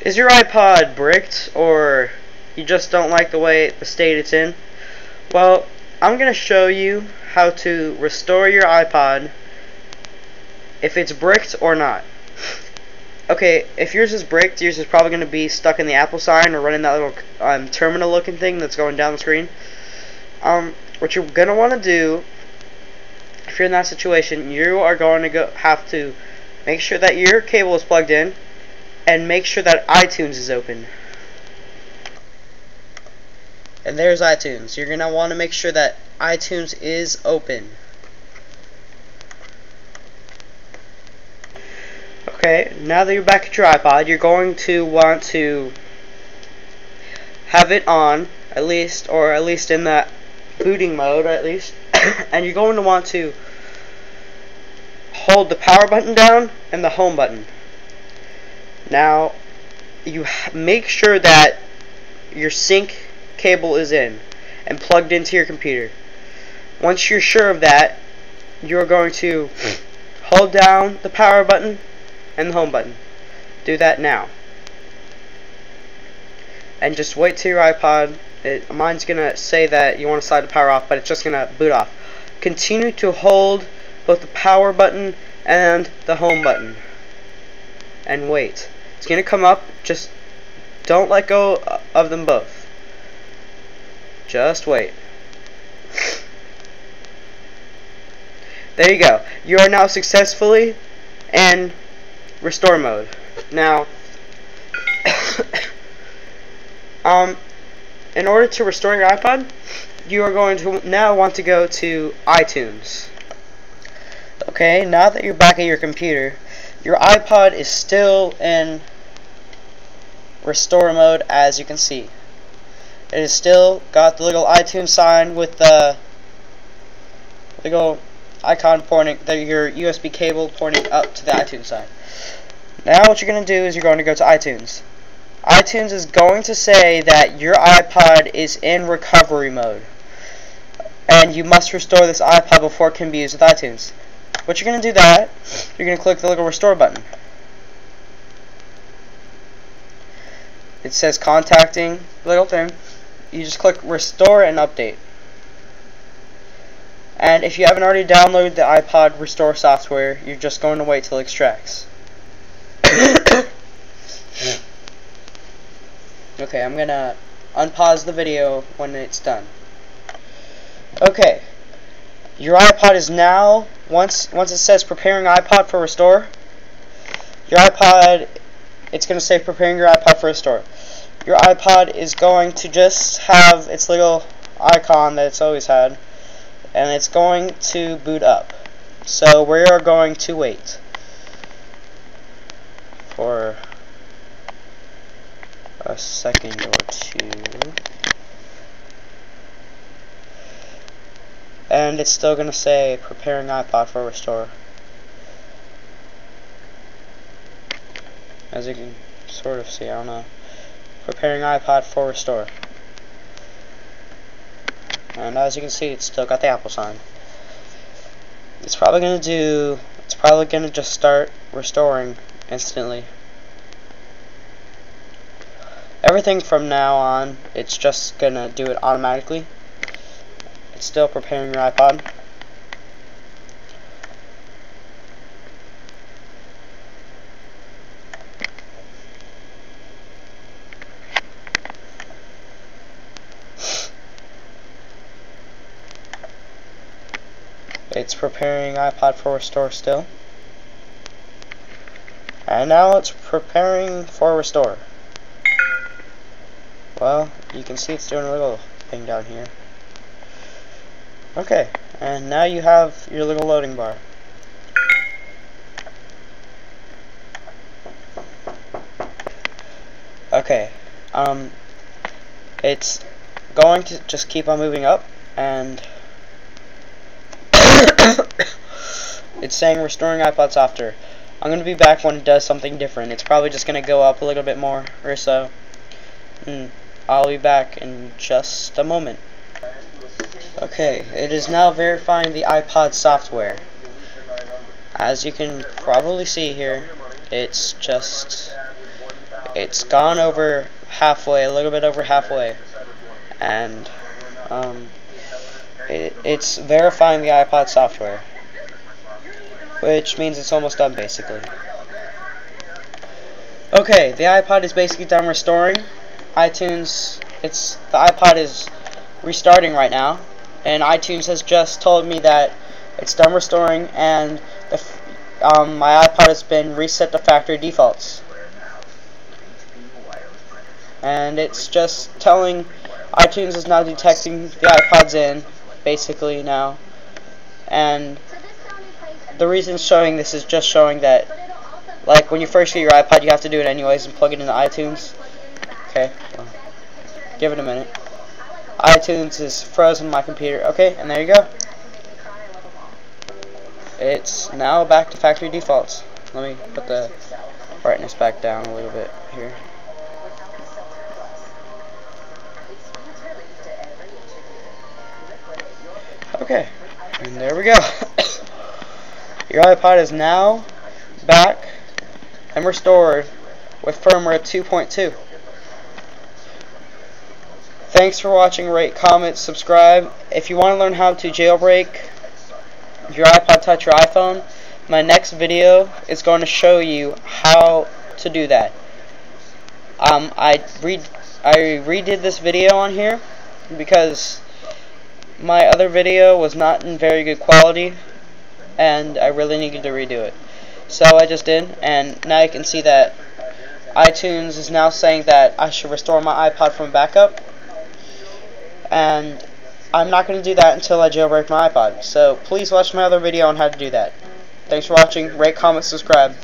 Is your iPod bricked, or you just don't like the state it's in? Well, I'm going to show you how to restore your iPod if it's bricked or not. Okay, if yours is bricked, yours is probably going to be stuck in the Apple sign or running that little terminal looking thing that's going down the screen. What you're going to want to do, if you're in that situation, you are going to have to make sure that your cable is plugged in and make sure that iTunes is open. And there's iTunes. You're going to want to make sure that iTunes is open. Okay, now that you're back at your iPod, you're going to want to have it on, at least in the booting mode, at least. And you're going to want to hold the power button down and the home button. Now, you make sure that your sync cable is in and plugged into your computer. Once you're sure of that, you're going to hold down the power button and the home button. Do that now. And just wait till your iPod, mine's going to say that you want to slide the power off, but it's just going to boot off. Continue to hold both the power button and the home button. And wait. It's going to come up, just don't let go of them both. Just wait. There you go. You are now successfully in restore mode. Now, in order to restore your iPod, you are going to now want to go to iTunes. Okay, now that you're back at your computer, your iPod is still in restore mode, as you can see. It has still got the little iTunes sign with the little icon pointing, your USB cable pointing up to the iTunes side. Now what you're going to do is you're going to go to iTunes. iTunes is going to say that your iPod is in recovery mode, and you must restore this iPod before it can be used with iTunes. What you're going to do that, you're going to click the little restore button. It says contacting little thing. You just click restore and update. And if you haven't already downloaded the iPod restore software, you're just going to wait till it extracts. Okay, I'm gonna unpause the video when it's done. Okay, your iPod is now, once it says preparing iPod for restore, your iPod, it's going to say preparing your iPod for restore. Your iPod is going to just have its little icon that it's always had, and it's going to boot up. So we are going to wait for a second or two. And it's still going to say preparing iPod for restore. As you can sort of see, I don't know. Preparing iPod for restore. And as you can see, it's still got the Apple sign. It's probably going to just start restoring instantly. Everything from now on, it's just going to do it automatically. It's still preparing your iPod. It's preparing iPod for restore still. And now it's preparing for restore. Well, you can see it's doing a little thing down here. Okay, and now you have your little loading bar. Okay, it's going to just keep on moving up, and it's saying restoring iPod software. I'm going to be back when it does something different. It's probably just going to go up a little bit more or so. I'll be back in just a moment. Okay, it is now verifying the iPod software. As you can probably see here, it's it's gone over halfway, a little bit over halfway, and it's verifying the iPod software, which means it's almost done basically. Okay, the iPod is basically done restoring. iTunes, the iPod is restarting right now, and iTunes has just told me that it's done restoring, and my iPod has been reset to factory defaults. And it's just telling iTunes is now detecting the iPod's in, basically now. And the reason it's showing this is just showing that, like, when you first get your iPod, you have to do it anyways and plug it into iTunes. Okay, well, give it a minute. iTunes is frozen on my computer. Okay, and there you go. It's now back to factory defaults. Let me put the brightness back down a little bit here. Okay, and there we go. Your iPod is now back and restored with firmware 2.2. Thanks for watching. Rate, comment, subscribe. If you want to learn how to jailbreak your iPod Touch or iPhone, my next video is going to show you how to do that. I redid this video on here because my other video was not in very good quality and I really needed to redo it. So I just did, and now you can see that iTunes is now saying that I should restore my iPod from backup, and I'm not going to do that until I jailbreak my iPod. So please watch my other video on how to do that. Thanks for watching. Rate, comment, subscribe.